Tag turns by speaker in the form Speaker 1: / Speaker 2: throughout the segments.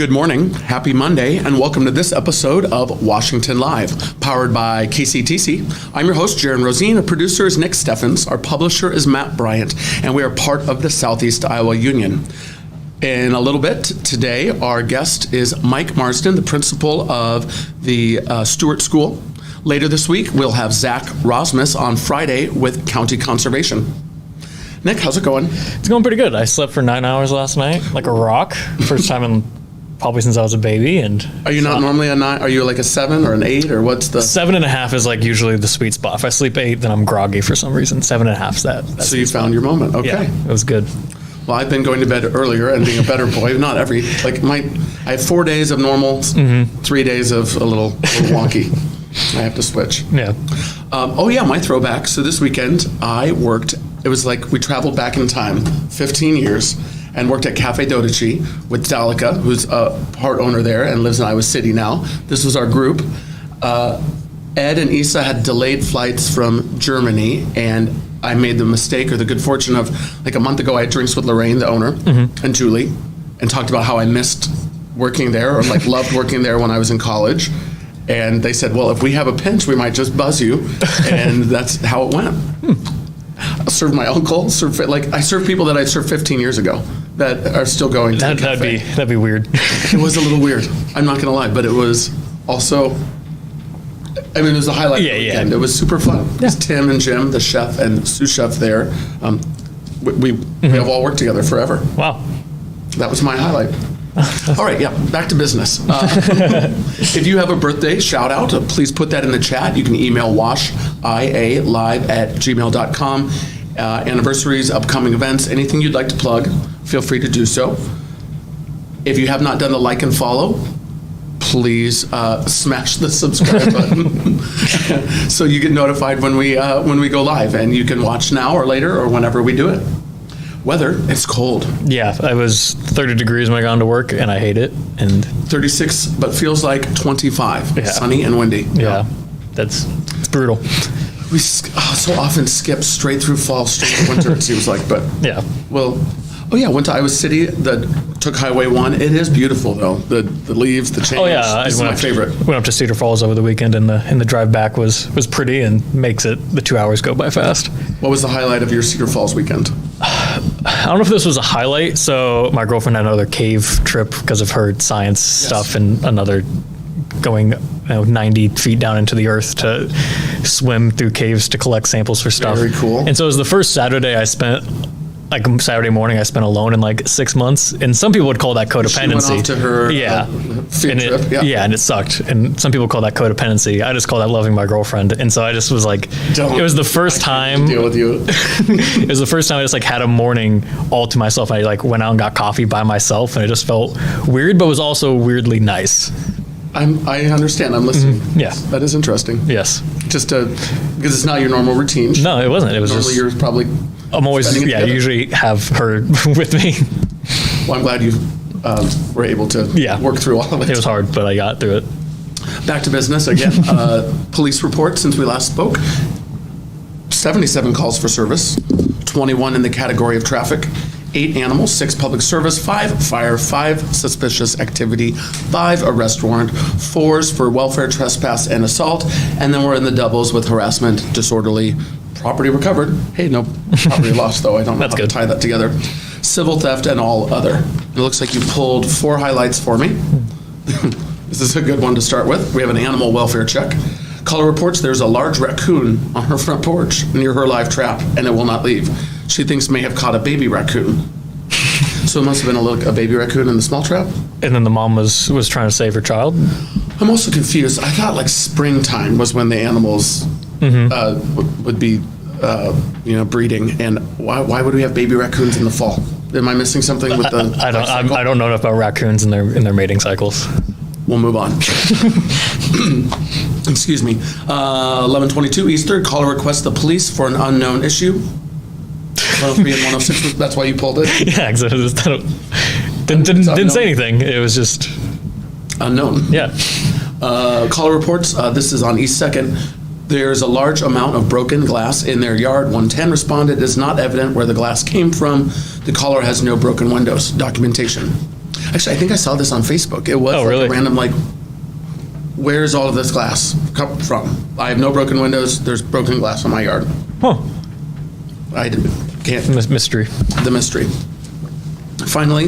Speaker 1: Good morning, happy Monday, and welcome to this episode of Washington Live, powered by KCTC. I'm your host, Jaron Rosien. Our producer is Nick Steffens. Our publisher is Matt Bryant, and we are part of the Southeast Iowa Union. In a little bit today, our guest is Mike Marsden, the principal of the Stewart School. Later this week, we'll have Zach Rosmus on Friday with County Conservation. Nick, how's it going?
Speaker 2: It's going pretty good. I slept for 9 hours last night, like a rock. First time in probably since I was a baby. And
Speaker 1: are you not normally a 9? Are you like a 7 or an 8, or what's the?
Speaker 2: 7.5 is like usually the sweet spot. If I sleep 8, then I'm groggy for some reason. 7.5 is that.
Speaker 1: So you found your moment. Okay.
Speaker 2: Yeah, it was good.
Speaker 1: Well, I've been going to bed earlier and being a better boy. Not every, I have 4 days of normal, 3 days of a little wonky. I have to switch.
Speaker 2: Yeah.
Speaker 1: My throwback. So this weekend I worked. It was like we traveled back in time 15 years and worked at Cafe Dodici with Dalika, who's a part owner there and lives in Iowa City now. This was our group. Ed and Isa had delayed flights from Germany, and I made the mistake or the good fortune of, like a month ago, I had drinks with Lorraine, the owner, and Julie, and talked about how I missed working there, or like loved working there when I was in college. And they said, well, if we have a pinch, we might just buzz you. And that's how it went. I served my uncle, I served people that I served 15 years ago that are still going to the cafe.
Speaker 2: That'd be weird.
Speaker 1: It was a little weird. I'm not going to lie, but it was also, it was a highlight of the weekend. Yeah. It was super fun. Yeah. It was Tim and Jim, the chef and sous chef there. We have all worked together forever.
Speaker 2: Wow.
Speaker 1: That was my highlight. All right, back to business. If you have a birthday shout out, please put that in the chat. You can email washialive@gmail.com. Anniversaries, upcoming events, anything you'd like to plug, feel free to do so. If you have not done the like and follow, please smash the subscribe button so you get notified when we go live, and you can watch now or later or whenever we do it. Weather, it's cold.
Speaker 2: Yeah, I was 30 degrees when I got into work, and I hate it. And
Speaker 1: 36, but feels like 25. Yeah. Sunny and windy.
Speaker 2: Yeah, it's brutal.
Speaker 1: We so often skip straight through fall, straight to winter, it seems like. But
Speaker 2: yeah.
Speaker 1: Well, went to Iowa City, took Highway 1. It is beautiful, though. The leaves, the change. Oh, yeah. This is my favorite.
Speaker 2: Went up to Cedar Falls over the weekend, and the drive back was pretty and makes the 2 hours go by fast.
Speaker 1: What was the highlight of your Cedar Falls weekend?
Speaker 2: I don't know if this was a highlight. So my girlfriend had another cave trip because of her science stuff, and another going 90 feet down into the earth to swim through caves to collect samples for stuff.
Speaker 1: Very cool.
Speaker 2: And so it was the first Saturday I spent, like Saturday morning I spent alone in like 6 months, and some people would call that codependency.
Speaker 1: She went off to her field trip.
Speaker 2: Yeah, and it sucked. And some people call that codependency. I just call that loving my girlfriend. And so I just was like, it was the first time.
Speaker 1: Deal with you.
Speaker 2: It was the first time I just like had a morning all to myself. I like went out and got coffee by myself, and it just felt weird, but was also weirdly nice.
Speaker 1: I understand. I'm listening.
Speaker 2: Yeah,
Speaker 1: that is interesting.
Speaker 2: Yes,
Speaker 1: just because it's not your normal routine.
Speaker 2: No, it wasn't. It was
Speaker 1: normally you're probably.
Speaker 2: I'm always I usually have her with me.
Speaker 1: Well, I'm glad you were able to work through all of it.
Speaker 2: It was hard, but I got through it.
Speaker 1: Back to business again. Police report since we last spoke. 77 calls for service, 21 in the category of traffic, 8 animals, 6 public service, 5 fire, 5 suspicious activity, 5 arrest warrant, 4s for welfare trespass and assault, and then we're in the doubles with harassment, disorderly, property recovered. Hey, no property lost though. I don't know how to tie that together. Civil theft and all other. It looks like you pulled 4 highlights for me. This is a good one to start with. We have an animal welfare check. Caller reports there's a large raccoon on her front porch near her live trap, and it will not leave. She thinks may have caught a baby raccoon. So it must have been a baby raccoon in the small trap?
Speaker 2: And then the mom was trying to save her child?
Speaker 1: I'm also confused. I thought like springtime was when the animals would be breeding, and why would we have baby raccoons in the fall? Am I missing something with the
Speaker 2: I don't know enough about raccoons in their mating cycles.
Speaker 1: We'll move on. Excuse me. 11:22 Easter. Caller requests the police for an unknown issue. 103 and 106. That's why you pulled it.
Speaker 2: Yeah, exactly. Didn't say anything. It was just
Speaker 1: unknown.
Speaker 2: Yeah.
Speaker 1: Caller reports. This is on East 2nd. There's a large amount of broken glass in their yard. 110 responded. It is not evident where the glass came from. The caller has no broken windows. Documentation. Actually, I think I saw this on Facebook. It was
Speaker 2: really?
Speaker 1: a random, where's all of this glass come from? I have no broken windows. There's broken glass in my yard.
Speaker 2: Huh.
Speaker 1: I can't.
Speaker 2: Mystery.
Speaker 1: The mystery. Finally,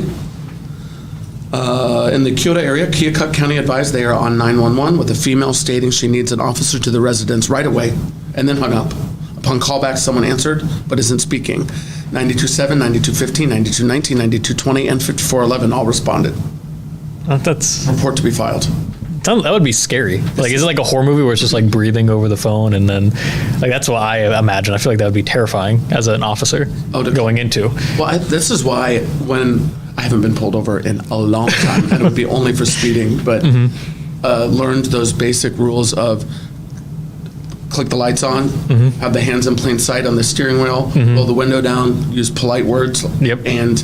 Speaker 1: in the Kyoto area, Keokuk County advised they are on 911 with a female stating she needs an officer to the residence right away, and then hung up. Upon callback, someone answered but isn't speaking. 92.7, 92.15, 92.19, 92.20, and 54.11 all responded.
Speaker 2: That's
Speaker 1: Report to be filed.
Speaker 2: that would be scary. Like, is it like a horror movie where it's just like breathing over the phone, and then like that's what I imagine. I feel like that would be terrifying as an officer going into.
Speaker 1: Well, this is why when I haven't been pulled over in a long time, and it would be only for speeding, but learned those basic rules of click the lights on, have the hands in plain sight on the steering wheel, roll the window down, use polite words, and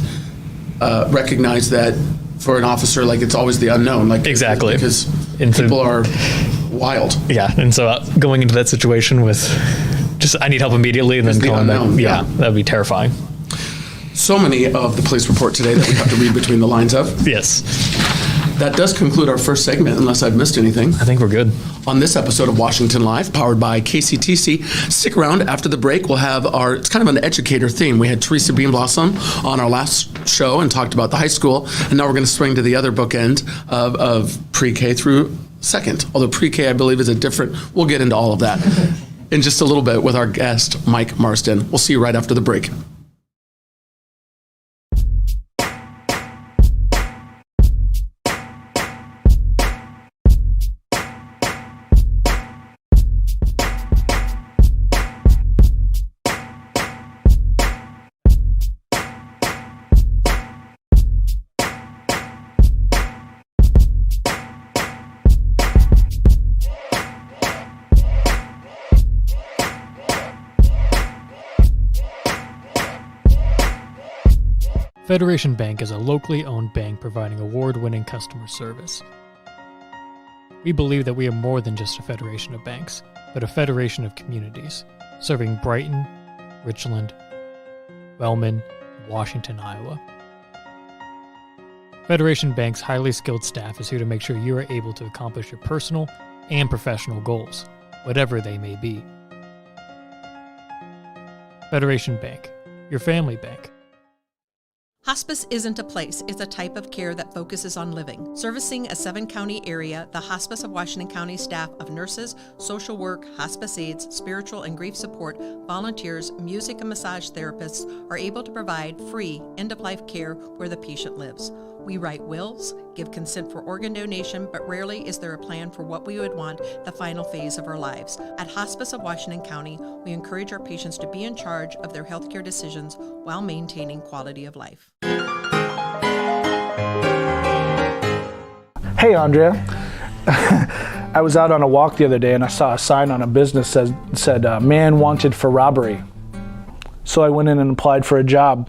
Speaker 1: recognize that for an officer, it's always the unknown.
Speaker 2: Exactly.
Speaker 1: Because people are wild.
Speaker 2: Yeah, and so going into that situation with just I need help immediately, and then
Speaker 1: the
Speaker 2: calling
Speaker 1: unknown,
Speaker 2: back, that'd be terrifying.
Speaker 1: So many of the police report today that we have to read between the lines of.
Speaker 2: Yes.
Speaker 1: That does conclude our first segment, unless I've missed anything.
Speaker 2: I think we're good.
Speaker 1: On this episode of Washington Live, powered by KCTC, stick around. After the break, we'll have it's kind of an educator theme. We had Teresa Beanblossom on our last show and talked about the high school, and now we're going to swing to the other bookend of pre-K through second. Although pre-K, I believe, is a different, we'll get into all of that in just a little bit with our guest, Mike Marsden. We'll see you right after the break.
Speaker 2: Federation Bank is a locally owned bank providing award-winning customer service. We believe that we are more than just a federation of banks, but a federation of communities, serving Brighton, Richland, Wellman, and Washington, Iowa. Federation Bank's highly skilled staff is here to make sure you are able to accomplish your personal and professional goals, whatever they may be. Federation Bank, your family bank.
Speaker 3: Hospice isn't a place, it's a type of care that focuses on living. Servicing a 7-county area, the Hospice of Washington County staff of nurses, social work, hospice aides, spiritual and grief support, volunteers, music and massage therapists are able to provide free end-of-life care where the patient lives. We write wills, give consent for organ donation, but rarely is there a plan for what we would want the final phase of our lives. At Hospice of Washington County, we encourage our patients to be in charge of their healthcare decisions while maintaining quality of life.
Speaker 4: Hey, Andrea. I was out on a walk the other day and I saw a sign on a business that said man wanted for robbery. So I went in and applied for a job.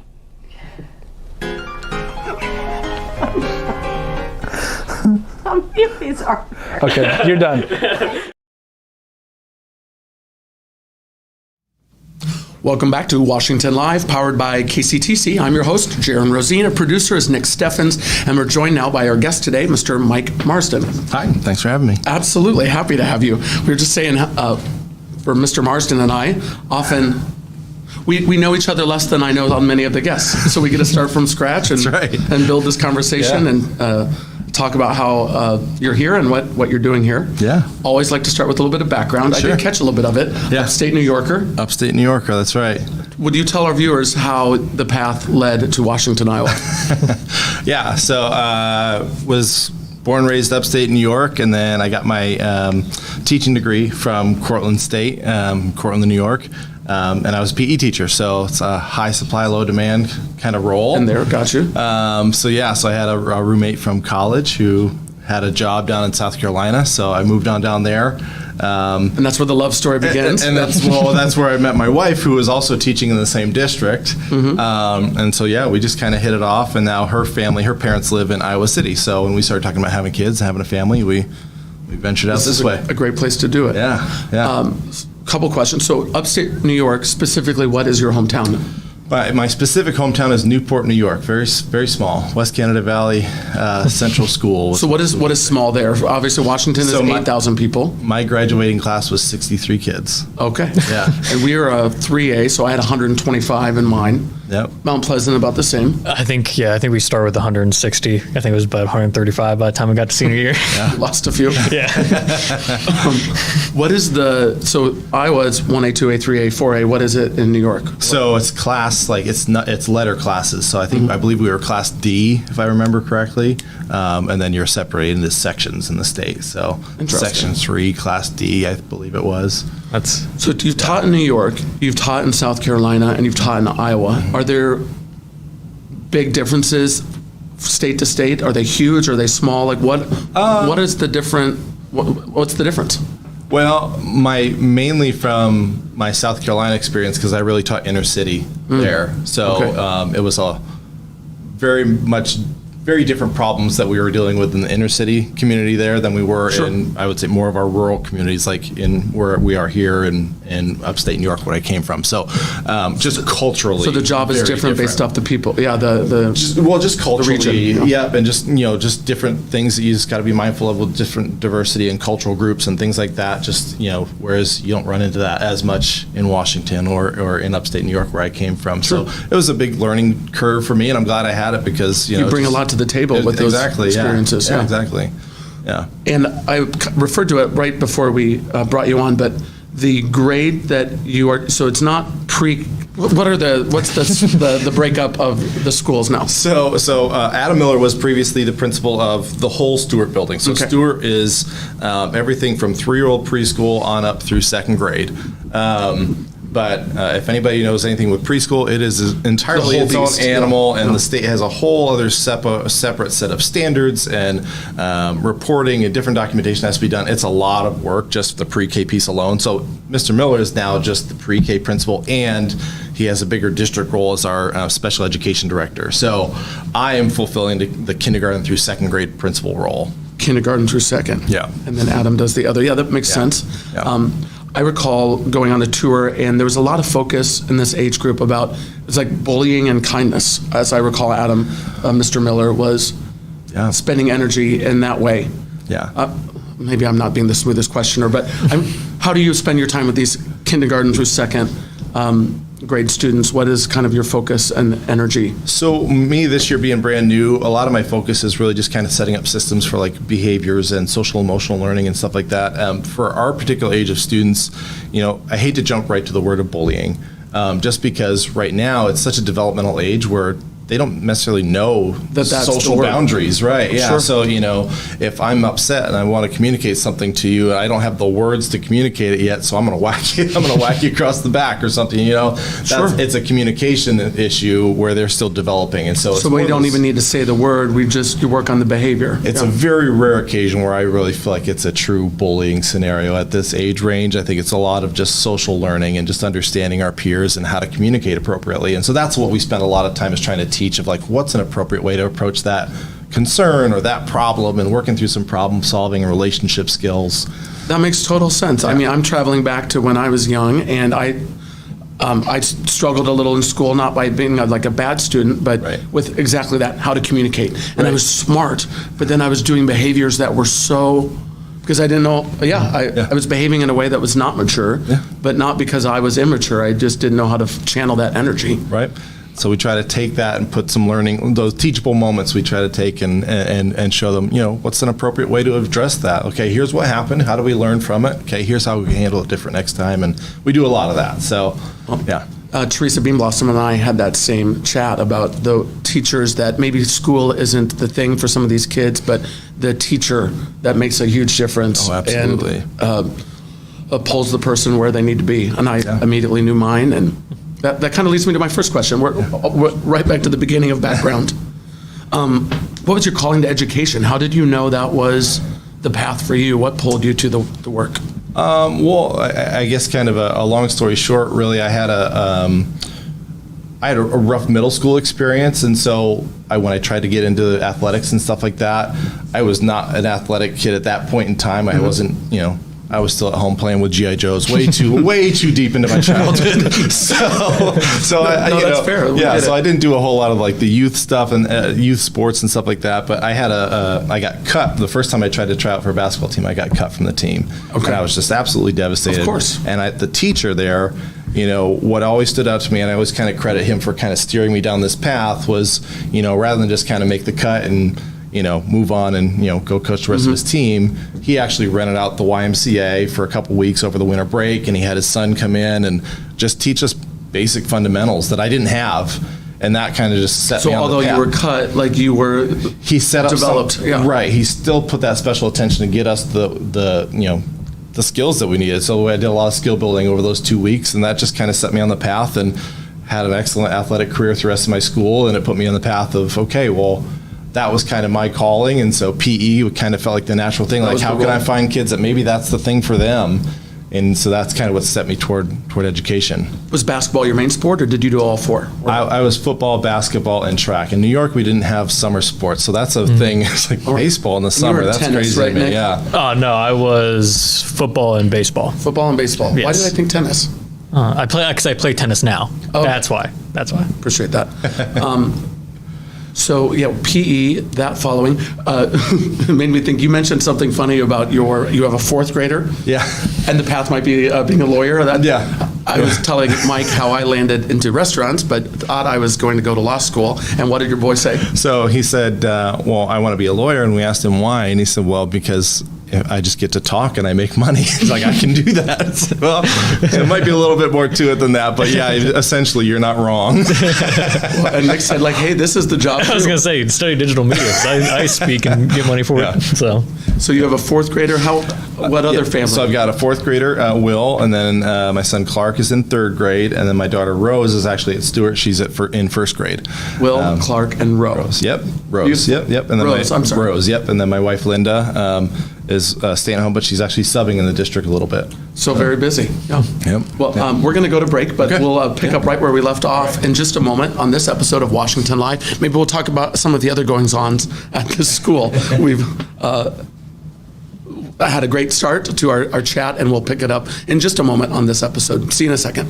Speaker 5: How many of these are there?
Speaker 4: Okay, you're done.
Speaker 1: Welcome back to Washington Live, powered by KCTC. I'm your host, Jaron Rosien. Our producer is Nick Steffens, and we're joined now by our guest today, Mr. Mike Marsden.
Speaker 6: Hi, thanks for having me.
Speaker 1: Absolutely, happy to have you. We were just saying, for Mr. Marsden and I, often we know each other less than I know on many of the guests, so we get to start from scratch and,
Speaker 6: That's right.
Speaker 1: and build this conversation and talk about how you're here and what you're doing here.
Speaker 6: Yeah.
Speaker 1: Always like to start with a little bit of background.
Speaker 6: Sure.
Speaker 1: I did catch a little bit of it.
Speaker 6: Yeah.
Speaker 1: Upstate New Yorker.
Speaker 6: Upstate New Yorker, that's right.
Speaker 1: Would you tell our viewers how the path led to Washington, Iowa?
Speaker 6: Yeah, so was born and raised upstate New York, and then I got my teaching degree from Cortland State, Cortland, New York. And I was a PE teacher, so it's a high supply, low demand kind of role.
Speaker 1: And there, got you.
Speaker 6: So I had a roommate from college who had a job down in South Carolina, so I moved on down there.
Speaker 1: And that's where the love story begins.
Speaker 6: And that's where I met my wife, who was also teaching in the same district. Mm-hmm. And so, we just kind of hit it off. And now her parents live in Iowa City. So when we started talking about having kids and having a family, we ventured out this way.
Speaker 1: A great place to do it.
Speaker 6: Yeah.
Speaker 1: Couple questions. So upstate New York, specifically, what is your hometown?
Speaker 6: My specific hometown is Newport, New York. Very small. West Canada Valley Central School.
Speaker 1: So what is small there? Obviously, Washington is 8,000 people.
Speaker 6: My graduating class was 63 kids.
Speaker 1: Okay.
Speaker 6: Yeah.
Speaker 1: And we are a 3A, so I had 125 in mine.
Speaker 6: Yep.
Speaker 1: Mount Pleasant about the same.
Speaker 2: I think we started with 160. I think it was about 135 by the time we got to senior year.
Speaker 1: Lost a few.
Speaker 2: Yeah.
Speaker 1: What is so Iowa's 1A, 2A, 3A, 4A. What is it in New York?
Speaker 6: So it's class, like it's letter classes. So I believe we were class D, if I remember correctly. And then you're separated into sections in the state. So section 3, class D, I believe it was.
Speaker 1: So you've taught in New York, you've taught in South Carolina, and you've taught in Iowa. Are there big differences state to state? Are they huge? Are they small? Like what is the what's the difference?
Speaker 6: Well, mainly from my South Carolina experience, because I really taught inner city there. So it was a very different problems that we were dealing with in the inner city community there than we were in, I would say, more of our rural communities, like in where we are here in upstate New York, where I came from. So just culturally.
Speaker 1: So the job is different based off the people. Yeah,
Speaker 6: just culturally.
Speaker 1: Region,
Speaker 6: yeah, and just different things that you just got to be mindful of with different diversity and cultural groups and things like that. Just, whereas you don't run into that as much in Washington or in upstate New York, where I came from. So it was a big learning curve for me, and I'm glad I had it because,
Speaker 1: you bring a lot to the table with those experiences.
Speaker 6: Yeah, exactly. Yeah.
Speaker 1: And I referred to it right before we brought you on, but the grade that you are, so it's not what's the breakup of the schools now?
Speaker 6: So Adam Miller was previously the principal of the whole Stewart building. So Stewart is everything from 3-year-old preschool on up through 2nd grade. But if anybody knows anything with preschool, it is entirely its own animal, and the state has a whole other separate set of standards and reporting and different documentation has to be done. It's a lot of work, just the pre-K piece alone. So Mr. Miller is now just the pre-K principal, and he has a bigger district role as our special education director. So I am fulfilling the kindergarten through 2nd grade principal role.
Speaker 1: Kindergarten through 2nd.
Speaker 6: Yeah.
Speaker 1: And then Adam does the other. Yeah, that makes sense.
Speaker 6: Yeah.
Speaker 1: I recall going on a tour, and there was a lot of focus in this age group about, it's like bullying and kindness. As I recall, Adam, Mr. Miller, was spending energy in that way.
Speaker 6: Yeah.
Speaker 1: Maybe I'm not being the smoothest questioner, but how do you spend your time with these kindergarten through 2nd grade students? What is kind of your focus and energy?
Speaker 6: So me, this year being brand new, a lot of my focus is really just kind of setting up systems for like behaviors and social emotional learning and stuff like that. For our particular age of students, I hate to jump right to the word of bullying, just because right now it's such a developmental age where they don't necessarily know
Speaker 1: that's
Speaker 6: social boundaries, right? Yeah.
Speaker 1: Sure.
Speaker 6: So, if I'm upset and I want to communicate something to you, and I don't have the words to communicate it yet, so I'm going to whack you. I'm going to whack you across the back or something. It's a communication issue where they're still developing, and so
Speaker 1: we don't even need to say the word. You work on the behavior.
Speaker 6: It's a very rare occasion where I really feel like it's a true bullying scenario at this age range. I think it's a lot of just social learning and just understanding our peers and how to communicate appropriately, and so that's what we spend a lot of time is trying to teach of like what's an appropriate way to approach that concern or that problem, and working through some problem solving and relationship skills.
Speaker 1: That makes total sense. Yeah. I mean, I'm traveling back to when I was young, and I struggled a little in school, not by being like a bad student, but with exactly that, how to communicate. And I was smart, but then I was doing behaviors that were because I didn't know, I was behaving in a way that was not mature, but not because I was immature. I just didn't know how to channel that energy.
Speaker 6: Right. So we try to take that and put some learning, those teachable moments we try to take and show them, what's an appropriate way to address that? Okay, here's what happened. How do we learn from it? Okay, here's how we can handle it different next time. And we do a lot of that. So, yeah.
Speaker 1: Teresa Beanblossom and I had that same chat about the teachers that maybe school isn't the thing for some of these kids, but the teacher that makes a huge difference.
Speaker 6: Oh, absolutely.
Speaker 1: And pulls the person where they need to be. And I immediately knew mine, and that kind of leads me to my first question. We're right back to the beginning of background. What was your calling to education? How did you know that was the path for you? What pulled you to the work?
Speaker 6: Well, I guess kind of a long story short, really, I had a rough middle school experience, and so when I tried to get into athletics and stuff like that, I was not an athletic kid at that point in time. I wasn't, I was still at home playing with GI Joes, way too deep into my childhood. so
Speaker 1: that's fair.
Speaker 6: Yeah, so I didn't do a whole lot of like the youth stuff and youth sports and stuff like that. But I had I got cut the first time I tried to try out for a basketball team. I got cut from the team, and I was just absolutely devastated.
Speaker 1: Of course.
Speaker 6: And the teacher there, what always stood out to me, and I always kind of credit him for kind of steering me down this path, was, rather than just kind of make the cut and move on and, go coach the rest of his team, he actually rented out the YMCA for a couple weeks over the winter break, and he had his son come in and just teach us basic fundamentals that I didn't have. And that kind of just set me on the path.
Speaker 1: So although you were cut, like you were
Speaker 6: he set up
Speaker 1: developed.
Speaker 6: Right. He still put that special attention to get us the skills that we needed. So I did a lot of skill building over those 2 weeks, and that just kind of set me on the path, and had an excellent athletic career through the rest of my school. And it put me on the path of, okay, well, that was kind of my calling. And so PE kind of felt like the natural thing. Like, how can I find kids that maybe that's the thing for them? And so that's kind of what set me toward education.
Speaker 1: Was basketball your main sport, or did you do all four?
Speaker 6: I was football, basketball, and track. In New York, we didn't have summer sports, so that's a thing. It's like baseball in the summer. That's
Speaker 1: tennis,
Speaker 6: crazy
Speaker 1: right,
Speaker 6: to me.
Speaker 1: Nick?
Speaker 6: Yeah.
Speaker 2: Oh, no, I was football and baseball.
Speaker 1: Football and baseball.
Speaker 2: Yes.
Speaker 1: Why did I think tennis?
Speaker 2: I play tennis now.
Speaker 1: Oh.
Speaker 2: That's why.
Speaker 1: Appreciate that. So yeah, PE, that following, made me think, you mentioned something funny about you have a fourth grader.
Speaker 6: Yeah.
Speaker 1: And the path might be being a lawyer.
Speaker 6: Yeah.
Speaker 1: I was telling Mike how I landed into restaurants, but thought I was going to go to law school. And what did your boy say?
Speaker 6: So he said, well, I want to be a lawyer. And we asked him why. And he said, well, because I just get to talk and I make money. He's like, I can do that. So, well, it might be a little bit more to it than that, but yeah, essentially you're not wrong.
Speaker 1: Well, and Nick said, like, hey, this is the job.
Speaker 2: I was going to say, study digital media. I speak and get money for it.
Speaker 1: So you have a fourth grader. What other family?
Speaker 6: So I've got a fourth grader, Will, and then my son Clark is in third grade, and then my daughter Rose is actually at Stewart. She's in first grade.
Speaker 1: Will, Clark, and Rose.
Speaker 6: Yep, Rose. Yep. And then
Speaker 1: Rose, I'm sorry.
Speaker 6: Rose. Yep, and then my wife Linda is staying at home, but she's actually subbing in the district a little bit.
Speaker 1: So very busy. Yeah.
Speaker 6: Yep.
Speaker 1: Well, we're going to go to break, but we'll pick up right where we left off in just a moment on this episode of Washington Live. Maybe we'll talk about some of the other goings-ons at this school. We've had a great start to our chat, and we'll pick it up in just a moment on this episode. See you in a second.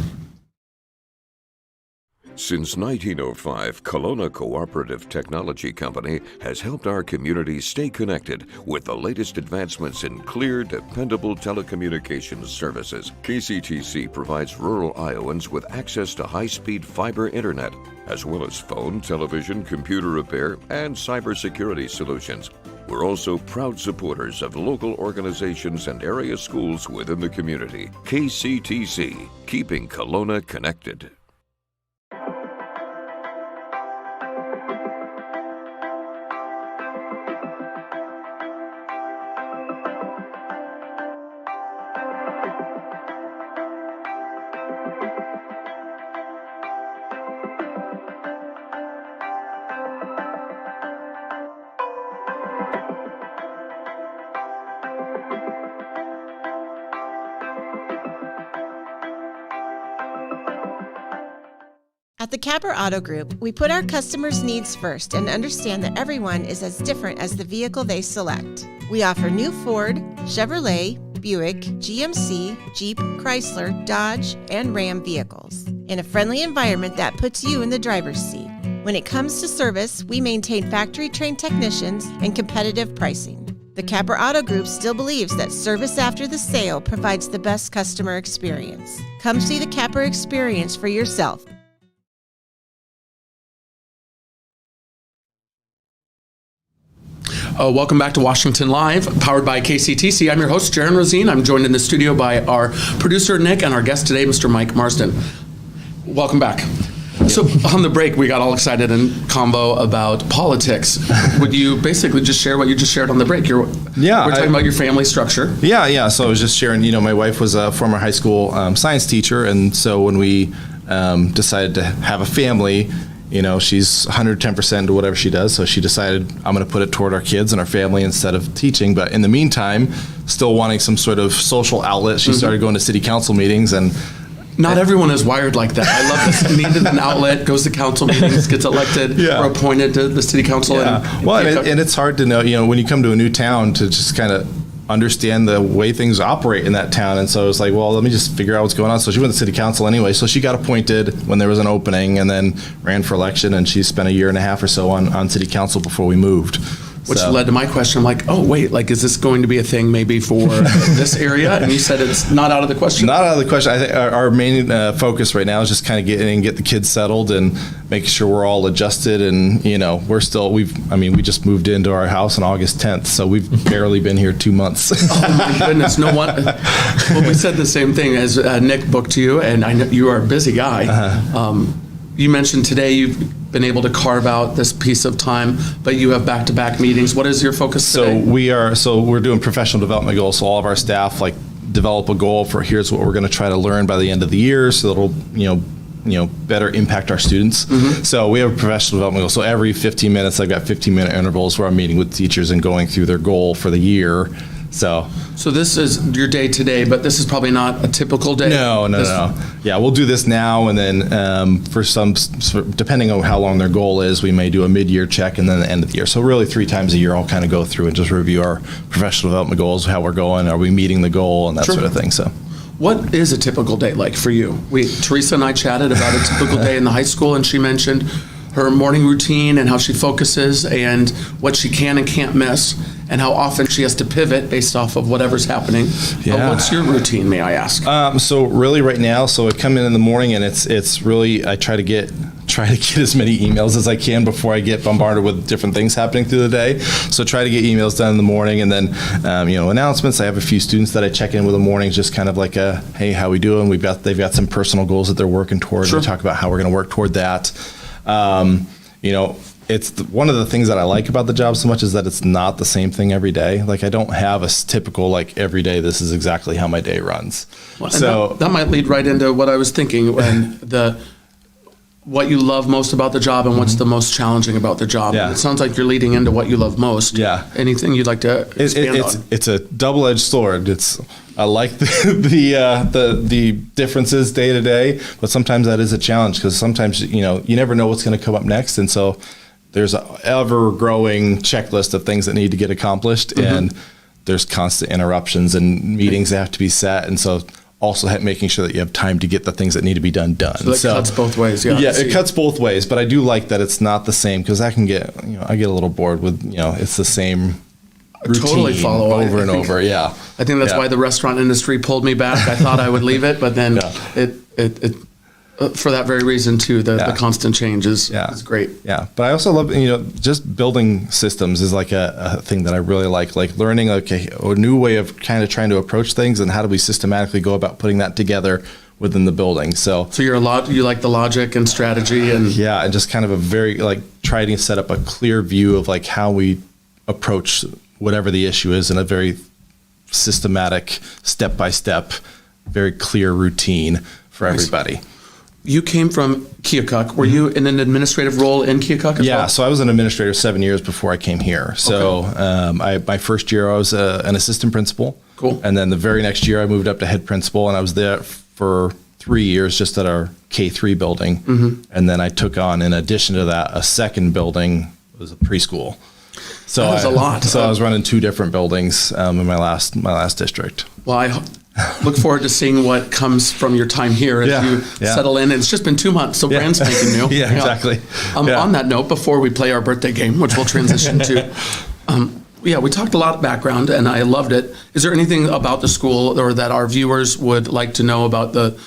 Speaker 7: Since 1905, Kelowna Cooperative Technology Company has helped our community stay connected with the latest advancements in clear, dependable telecommunications services. KCTC provides rural Iowans with access to high-speed fiber internet, as well as phone, television, computer repair, and cybersecurity solutions. We're also proud supporters of local organizations and area schools within the community. KCTC, keeping Kelowna connected.
Speaker 8: At the Capper Auto Group, we put our customers' needs first and understand that everyone is as different as the vehicle they select. We offer new Ford, Chevrolet, Buick, GMC, Jeep, Chrysler, Dodge, and Ram vehicles in a friendly environment that puts you in the driver's seat. When it comes to service, we maintain factory-trained technicians and competitive pricing. The Capper Auto Group still believes that service after the sale provides the best customer experience. Come see the Capper experience for yourself.
Speaker 1: Welcome back to Washington Live, powered by KCTC. I'm your host, Jaron Rosien. I'm joined in the studio by our producer, Nick, and our guest today, Mr. Mike Marsden. Welcome back. So on the break, we got all excited in combo about politics. Would you basically just share what you just shared on the break? We're talking about your family structure.
Speaker 6: Yeah. So I was just sharing, my wife was a former high school science teacher, and so when we decided to have a family, she's 110% into whatever she does, so she decided I'm going to put it toward our kids and our family instead of teaching. But in the meantime, still wanting some sort of social outlet, she started going to city council meetings. And
Speaker 1: not everyone is wired like that. I love this. Needed an outlet, goes to council meetings, gets elected or appointed to the city council.
Speaker 6: And it's hard to know, when you come to a new town, to just kind of understand the way things operate in that town. And so it was like, well, let me just figure out what's going on. So she went to city council anyway. So she got appointed when there was an opening and then ran for election. And she spent a year and a half or so on city council before we moved.
Speaker 1: Which led to my question. I'm like, oh, wait, like, is this going to be a thing maybe for this area? And you said it's not out of the question.
Speaker 6: Not out of the question. I think our main focus right now is just kind of get the kids settled and making sure we're all adjusted. And, we just moved into our house on August 10th. So we've barely been here 2 months.
Speaker 1: Oh, my goodness. No one. Well, we said the same thing as Nick booked you, and I know you are a busy guy. Uh-huh. You mentioned today you've been able to carve out this piece of time, but you have back-to-back meetings. What is your focus today?
Speaker 6: We're doing professional development goals. So all of our staff develop a goal for here's what we're going to try to learn by the end of the year, so that'll better impact our students. Mm-hmm. So we have a professional development goal. So every 15 minutes, I've got 15-minute intervals where I'm meeting with teachers and going through their goal for the year. So
Speaker 1: this is your day today, but this is probably not a typical day.
Speaker 6: No. Yeah, we'll do this now, and then for depending on how long their goal is, we may do a mid-year check and then the end of the year. So really 3 times a year, I'll kind of go through and just review our professional development goals, how we're going, are we meeting the goal, and that sort of thing. So,
Speaker 1: what is a typical day like for you? Teresa and I chatted about a typical day in the high school, and she mentioned her morning routine and how she focuses and what she can and can't miss and how often she has to pivot based off of whatever's happening.
Speaker 6: Yeah.
Speaker 1: What's your routine, may I ask?
Speaker 6: So really right now, I come in the morning and it's really, I try to get as many emails as I can before I get bombarded with different things happening through the day. So try to get emails done in the morning, and then announcements. I have a few students that I check in with in the morning, just kind of like hey, how we doing? They've got some personal goals that they're working toward. Sure. We talk about how we're going to work toward that. It's one of the things that I like about the job so much is that it's not the same thing every day. Like I don't have a typical every day this is exactly how my day runs.
Speaker 1: Well, so that might lead right into what I was thinking when what you love most about the job and what's the most challenging about the job. Yeah. It sounds like you're leading into what you love most.
Speaker 6: Yeah.
Speaker 1: Anything you'd like to expand on?
Speaker 6: It's a double-edged sword. I like the differences day to day, but sometimes that is a challenge because sometimes you never know what's going to come up next, and so there's an ever-growing checklist of things that need to get accomplished, and there's constant interruptions and meetings that have to be set, and so also making sure that you have time to get the things that need to be done.
Speaker 1: So cuts both ways. Yeah,
Speaker 6: it cuts both ways, but I do like that it's not the same because I can get I get a little bored with it's the same routine
Speaker 1: totally follow
Speaker 6: over and over. Yeah,
Speaker 1: I think that's why the restaurant industry pulled me back. I thought I would leave it, but then it for that very reason too. The constant change is great. Yeah,
Speaker 6: but I also love just building systems is like a thing that I really like learning a new way of kind of trying to approach things and how do we systematically go about putting that together within the building. So
Speaker 1: you like the logic and strategy and
Speaker 6: and just kind of a very trying to set up a clear view of how we approach whatever the issue is in a very systematic, step-by-step, very clear routine for everybody.
Speaker 1: You came from Keokuk. Were you in an administrative role in Keokuk as well?
Speaker 6: So I was an administrator 7 years before I came here. So my first year I was an assistant principal.
Speaker 1: Cool.
Speaker 6: And then the very next year I moved up to head principal, and I was there for 3 years just at our K-3 building. Mm-hmm. And then I took on, in addition to that, a second building. It was a preschool. So
Speaker 1: that was a lot.
Speaker 6: So I was running 2 different buildings in my last district.
Speaker 1: Well, I look forward to seeing what comes from your time here as you settle in. It's just been 2 months, so brand spanking new.
Speaker 6: Yeah, exactly.
Speaker 1: On that note, before we play our birthday game, which we'll transition to, we talked a lot of background, and I loved it. Is there anything about the school or that our viewers would like to know about the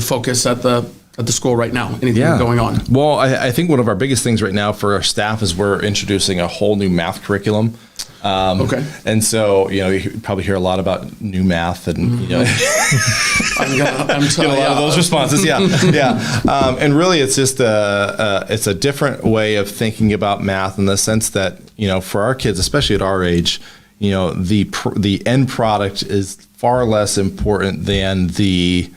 Speaker 1: focus at the school right now? Anything going on?
Speaker 6: Well, I think one of our biggest things right now for our staff is we're introducing a whole new math curriculum. And so, you probably hear a lot about new math and,
Speaker 1: I'm
Speaker 6: get a lot of those responses. And really it's just it's a different way of thinking about math in the sense that, for our kids, especially at our age, the end product is far less important than the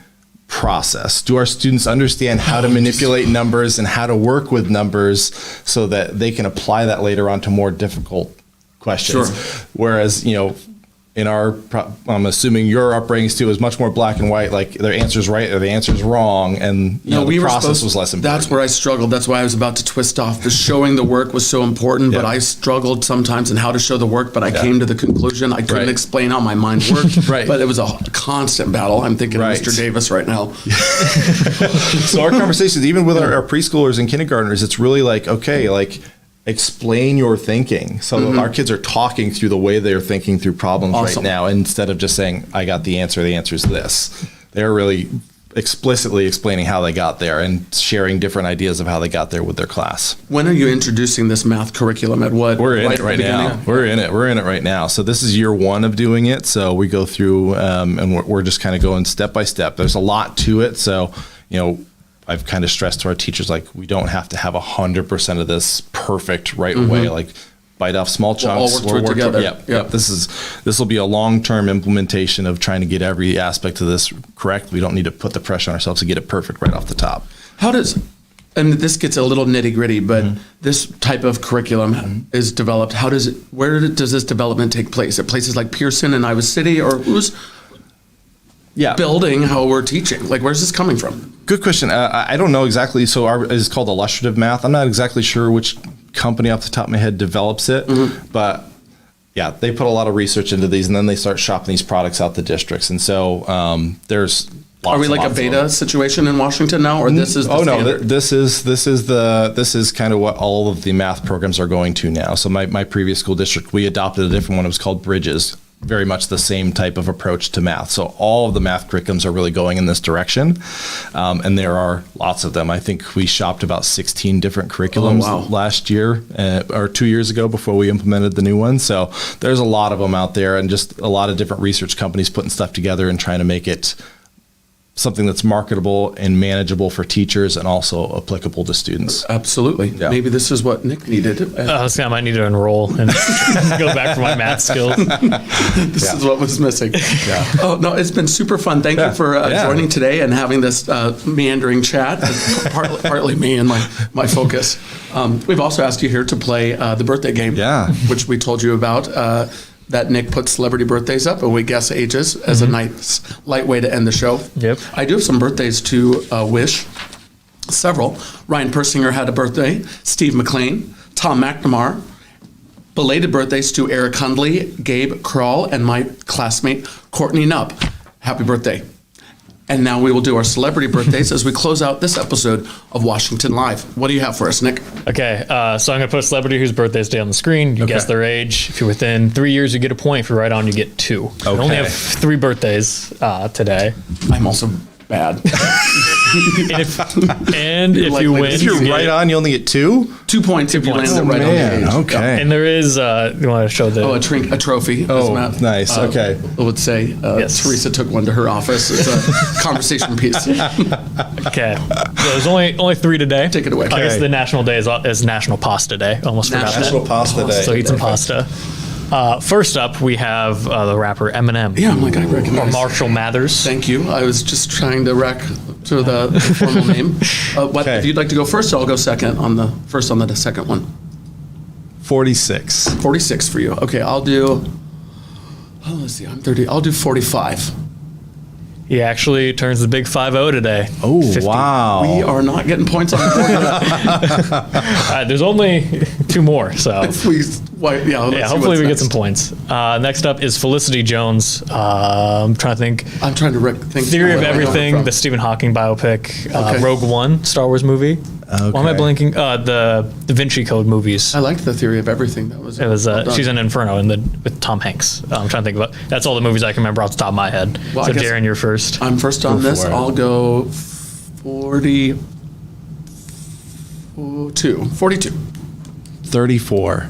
Speaker 6: process. Do our students understand how to manipulate numbers and how to work with numbers so that they can apply that later on to more difficult questions? Sure. Whereas, I'm assuming your upbringings too is much more black and white, like their answer's right or the answer's wrong, and the process was less important.
Speaker 1: That's where I struggled. That's why I was about to twist off. The showing the work was so important, but I struggled sometimes in how to show the work, but I came to the conclusion I couldn't explain how my mind worked, but it was a constant battle. I'm thinking of Mr. Davis right now.
Speaker 6: So our conversations, even with our preschoolers and kindergartners, it's really like, okay, like, explain your thinking. So our kids are talking through the way they're thinking through problems right now, instead of just saying, I got the answer is this. They're really explicitly explaining how they got there and sharing different ideas of how they got there with their class.
Speaker 1: When are you introducing this math curriculum at what?
Speaker 6: We're in it right now. We're in it right now. So this is year 1 of doing it. So we go through and we're just kind of going step by step. There's a lot to it. So, I've kind of stressed to our teachers, like, we don't have to have 100% of this perfect right away. Like, bite off small chunks.
Speaker 1: We'll all work through it together.
Speaker 6: Yep. This will be a long-term implementation of trying to get every aspect of this correct. We don't need to put the pressure on ourselves to get it perfect right off the top.
Speaker 1: And this gets a little nitty gritty, but this type of curriculum is developed. Where does this development take place? At places like Pearson and Iowa City, or who's building how we're teaching? Like, where's this coming from?
Speaker 6: Good question. I don't know exactly. So it's called illustrative math. I'm not exactly sure which company off the top of my head develops it, but they put a lot of research into these, and then they start shopping these products out to districts. And so there's lots.
Speaker 1: Are we like a beta situation in Washington now, or this is the standard?
Speaker 6: This is kind of what all of the math programs are going to now. So my previous school district, we adopted a different one. It was called Bridges. Very much the same type of approach to math. So all of the math curriculums are really going in this direction. And there are lots of them. I think we shopped about 16 different curriculums last year or 2 years ago before we implemented the new one. So there's a lot of them out there, and just a lot of different research companies putting stuff together and trying to make it something that's marketable and manageable for teachers and also applicable to students.
Speaker 1: Absolutely. Yeah. Maybe this is what Nick needed.
Speaker 2: I might need to enroll and go back for my math skills.
Speaker 1: This is what was missing.
Speaker 6: Yeah.
Speaker 1: Oh, no, it's been super fun. Thank you for joining today and having this meandering chat. It's partly me and my focus. We've also asked you here to play the birthday game, which we told you about. That Nick put celebrity birthdays up, and we guess ages as a nice, light way to end the show.
Speaker 2: Yep.
Speaker 1: I do have some birthdays to wish. Several. Ryan Persinger had a birthday. Steve McLean, Tom McNamara. Belated birthdays to Eric Hundley, Gabe Kroll, and my classmate Courtney Nubb. Happy birthday. And now we will do our celebrity birthdays as we close out this episode of Washington Live. What do you have for us, Nick?
Speaker 2: Okay, so I'm going to put a celebrity whose birthday is today on the screen. You guess their age. If you're within 3 years, you get a point. If you're right on, you get 2. Okay. I only have 3 birthdays today.
Speaker 1: I'm also bad.
Speaker 2: and if you win,
Speaker 6: if you're right on, you only get 2?
Speaker 1: 2 points if you land it right on the age.
Speaker 6: Okay.
Speaker 2: And there is, you want to show the...
Speaker 1: a trophy.
Speaker 6: Nice. Okay.
Speaker 1: I would say Teresa took one to her office. It's a conversation piece.
Speaker 2: Okay. So there's only 3 today.
Speaker 1: Take it away.
Speaker 2: I guess the national day is National Pasta Day. Almost forgot that.
Speaker 6: National Pasta Day.
Speaker 2: So eat some pasta. First up, we have the rapper Eminem.
Speaker 1: Yeah, I recognize.
Speaker 2: Or Marshall Mathers.
Speaker 1: Thank you. I was just trying to rack to the formal name. If you'd like to go first, I'll go second on the second one.
Speaker 6: 46.
Speaker 1: 46 for you. Okay, I'll do. Oh, let's see. I'm 30. I'll do 45.
Speaker 2: He actually turns the big 5-0 today.
Speaker 6: Oh, 50. Wow.
Speaker 1: We are not getting points on the board.
Speaker 2: There's only 2 more, so.
Speaker 1: Hopefully
Speaker 2: we get some points. Next up is Felicity Jones. I'm trying to think.
Speaker 1: think.
Speaker 2: Theory of Everything, the Stephen Hawking biopic. Rogue One, Star Wars movie.
Speaker 6: Okay.
Speaker 2: Why am I blanking? The Da Vinci Code movies.
Speaker 1: I liked the Theory of Everything.
Speaker 2: She's in Inferno with Tom Hanks. I'm trying to think about. That's all the movies I can remember off the top of my head. Well, so Jaron, you're first.
Speaker 1: I'm first on this. I'll go 42. 42.
Speaker 6: 34.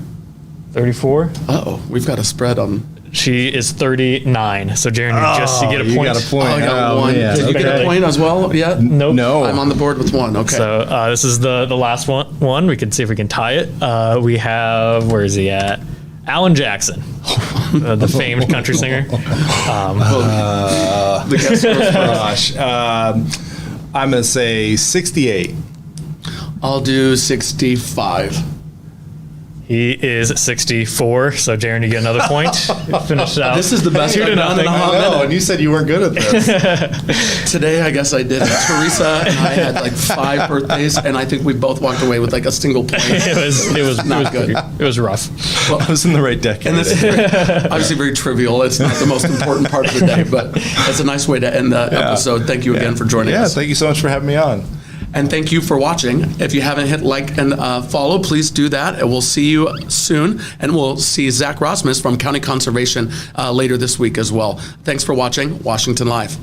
Speaker 2: 34.
Speaker 1: Uh-oh, we've got a spread on.
Speaker 2: She is 39. So Jaron, you get a point.
Speaker 6: You got a point.
Speaker 1: I got 1.
Speaker 6: Yeah.
Speaker 1: Did you get a point as well yet?
Speaker 2: Nope.
Speaker 6: No.
Speaker 1: I'm on the board with 1. Okay.
Speaker 2: So this is the last one. We can see if we can tie it. We have, where is he at? Alan Jackson, the famed country singer.
Speaker 1: The guest goes
Speaker 6: Gosh. I'm going to say 68.
Speaker 1: I'll do 65.
Speaker 2: He is 64. So Jaron, you get another point. Finish it out.
Speaker 1: This is the best
Speaker 2: 2 to
Speaker 1: I've done in
Speaker 2: nothing.
Speaker 1: a hot minute.
Speaker 6: and you said you weren't good at this.
Speaker 1: Today, I guess I did. Teresa and I had like 5 birthdays, and I think we both walked away with like a single point.
Speaker 2: It was
Speaker 1: Not good.
Speaker 2: It was rough.
Speaker 6: I was in the right decade.
Speaker 1: And this is obviously very trivial. It's not the most important part of the day, but it's a nice way to end the episode. Thank you again for joining us.
Speaker 6: Thank you so much for having me on.
Speaker 1: And thank you for watching. If you haven't hit like and follow, please do that. And we'll see you soon. And we'll see Zach Rosmus from County Conservation later this week as well. Thanks for watching Washington Live.